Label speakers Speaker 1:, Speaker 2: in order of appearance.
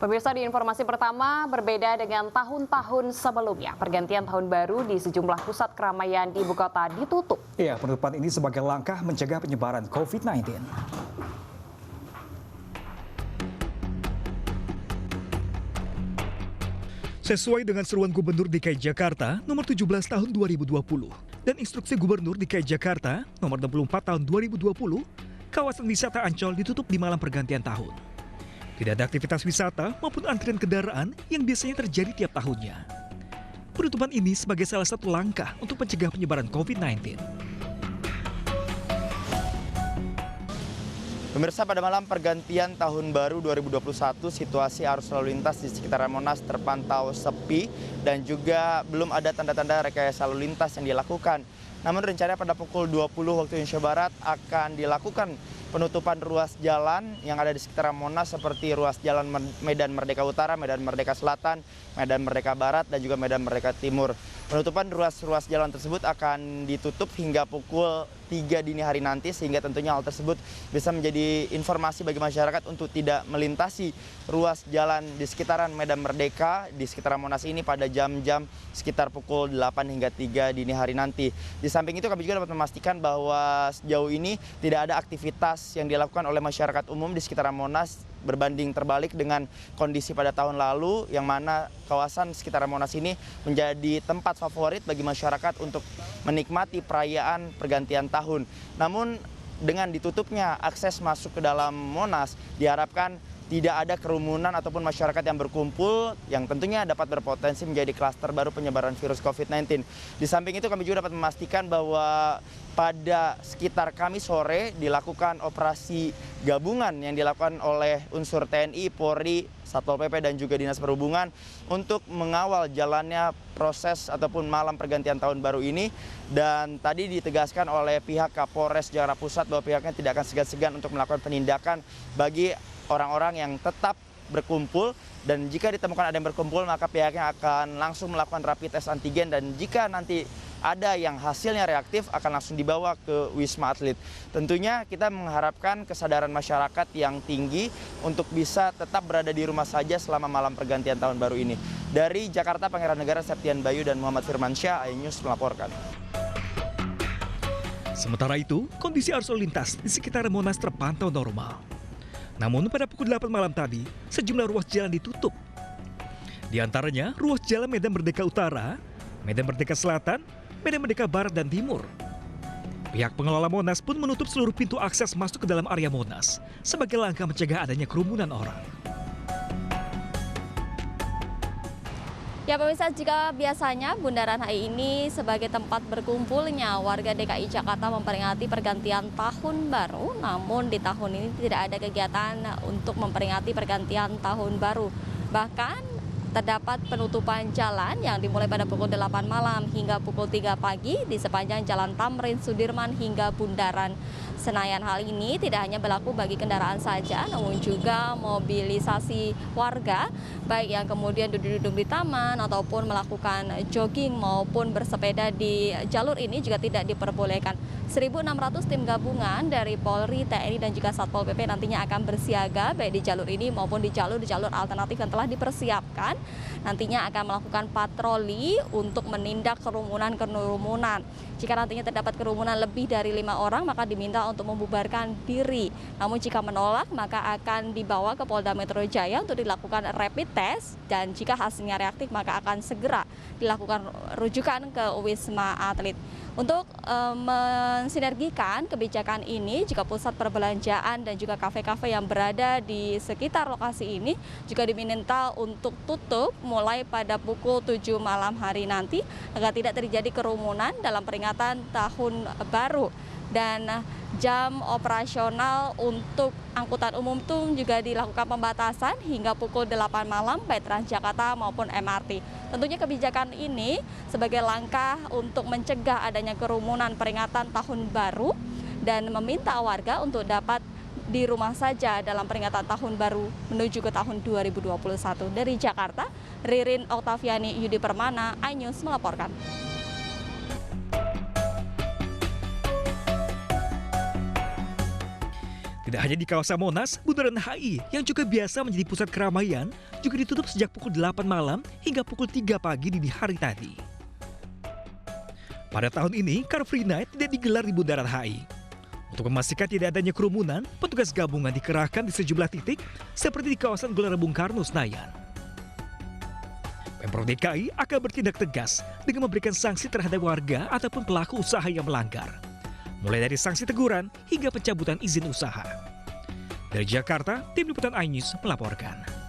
Speaker 1: Pemirsa, di informasi pertama, berbeda dengan tahun-tahun sebelumnya, pergantian tahun baru di sejumlah pusat keramaian di ibu kota ditutup.
Speaker 2: Ya, penutupan ini sebagai langkah mencegah penyebaran COVID-19.
Speaker 3: Sesuai dengan seruan Gubernur DKI Jakarta nomor 17 tahun 2020 dan instruksi Gubernur DKI Jakarta nomor 64 tahun 2020, kawasan wisata Ancol ditutup di malam pergantian tahun. Tidak ada aktivitas wisata maupun antrian kendaraan yang biasanya terjadi tiap tahunnya. Penutupan ini sebagai salah satu langkah untuk mencegah penyebaran COVID-19.
Speaker 4: Pemirsa, pada malam pergantian tahun baru 2021, situasi arus lalu lintas di sekitaran Monas terpantau sepi dan juga belum ada tanda-tanda rekayasa lalu lintas yang dilakukan. Namun rencananya pada pukul 20 waktu Indonesia Barat akan dilakukan penutupan ruas jalan yang ada di sekitaran Monas seperti ruas jalan Medan Merdeka Utara, Medan Merdeka Selatan, Medan Merdeka Barat, dan juga Medan Merdeka Timur. Penutupan ruas-ruas jalan tersebut akan ditutup hingga pukul 3 dini hari nanti, sehingga tentunya hal tersebut bisa menjadi informasi bagi masyarakat untuk tidak melintasi ruas jalan di sekitaran Medan Merdeka, di sekitaran Monas ini pada jam-jam sekitar pukul 8 hingga 3 dini hari nanti. Di samping itu kami juga dapat memastikan bahwa sejauh ini tidak ada aktivitas yang dilakukan oleh masyarakat umum di sekitaran Monas berbanding terbalik dengan kondisi pada tahun lalu, yang mana kawasan sekitaran Monas ini menjadi tempat favorit bagi masyarakat untuk menikmati perayaan pergantian tahun. Namun dengan ditutupnya akses masuk ke dalam Monas, diharapkan tidak ada kerumunan ataupun masyarakat yang berkumpul yang tentunya dapat berpotensi menjadi klaster baru penyebaran virus COVID-19. Di samping itu kami juga dapat memastikan bahwa pada sekitar Kamis sore dilakukan operasi gabungan yang dilakukan oleh unsur TNI, Polri, Satpol PP dan juga Dinas Perhubungan untuk mengawal jalannya proses ataupun malam pergantian tahun baru ini. Dan tadi ditegaskan oleh pihak Kapolres Jakarta Pusat bahwa pihaknya tidak akan segan-segan untuk melakukan penindakan bagi orang-orang yang tetap berkumpul, dan jika ditemukan ada yang berkumpul maka pihaknya akan langsung melakukan rapid test antigen, dan jika nanti ada yang hasilnya reaktif akan langsung dibawa ke Wisma Atlet. Tentunya kita mengharapkan kesadaran masyarakat yang tinggi untuk bisa tetap berada di rumah saja selama malam pergantian tahun baru ini. Dari Jakarta, Pangeran Negara Septian Bayu dan Muhammad Firmansyah, iNews melaporkan.
Speaker 3: Sementara itu, kondisi arus lalu lintas di sekitar Monas terpantau normal. Namun pada pukul 8 malam tadi, sejumlah ruas jalan ditutup. Di antaranya ruas jalan Medan Merdeka Utara, Medan Merdeka Selatan, Medan Merdeka Barat dan Timur. Pihak pengelola Monas pun menutup seluruh pintu akses masuk ke dalam area Monas sebagai langkah mencegah adanya kerumunan orang.
Speaker 5: Ya pemirsa, jika biasanya Bundaran HI ini sebagai tempat berkumpulnya warga DKI Jakarta memperingati pergantian tahun baru, namun di tahun ini tidak ada kegiatan untuk memperingati pergantian tahun baru. Bahkan terdapat penutupan jalan yang dimulai pada pukul 8 malam hingga pukul 3 pagi di sepanjang Jalan Tamrin Sudirman hingga Bundaran Senayan. Hal ini tidak hanya berlaku bagi kendaraan saja, namun juga mobilisasi warga, baik yang kemudian duduk-duduk di taman ataupun melakukan jogging maupun bersepeda di jalur ini juga tidak diperbolehkan. 1.600 tim gabungan dari Polri, TNI dan juga Satpol PP nantinya akan bersiaga baik di jalur ini maupun di jalur alternatif yang telah dipersiapkan. Nantinya akan melakukan patroli untuk menindak kerumunan. Jika nantinya terdapat kerumunan lebih dari 5 orang, maka diminta untuk membubarkan diri. Namun jika menolak, maka akan dibawa ke Polda Metro Jaya untuk dilakukan rapid test, dan jika hasilnya reaktif, maka akan segera dilakukan rujukan ke Wisma Atlet. Untuk mensinergikan kebijakan ini, jika pusat perbelanjaan dan juga kafe-kafe yang berada di sekitar lokasi ini juga diminta untuk tutup mulai pada pukul 7 malam hari nanti agar tidak terjadi kerumunan dalam peringatan tahun baru. Dan jam operasional untuk angkutan umum itu juga dilakukan pembatasan hingga pukul 8 malam baik Transjakarta maupun MRT. Tentunya kebijakan ini sebagai langkah untuk mencegah adanya kerumunan peringatan tahun baru dan meminta warga untuk dapat di rumah saja dalam peringatan tahun baru menuju ke tahun 2021. Dari Jakarta, Ririn Oktaviani Yudi Permana, iNews melaporkan.
Speaker 3: Tidak hanya di kawasan Monas, Bundaran HI yang juga biasa menjadi pusat keramaian juga ditutup sejak pukul 8 malam hingga pukul 3 pagi dini hari tadi. Pada tahun ini, Car Free Night tidak digelar di Bundaran HI. Untuk memastikan tidak adanya kerumunan, petugas gabungan dikerahkan di sejumlah titik seperti di kawasan Gelora Bung Karno, Senayan. Pemprov DKI akan bertindak tegas dengan memberikan sanksi terhadap warga ataupun pelaku usaha yang melanggar, mulai dari sanksi teguran hingga pencabutan izin usaha. Dari Jakarta, Tim Liputan iNews melaporkan.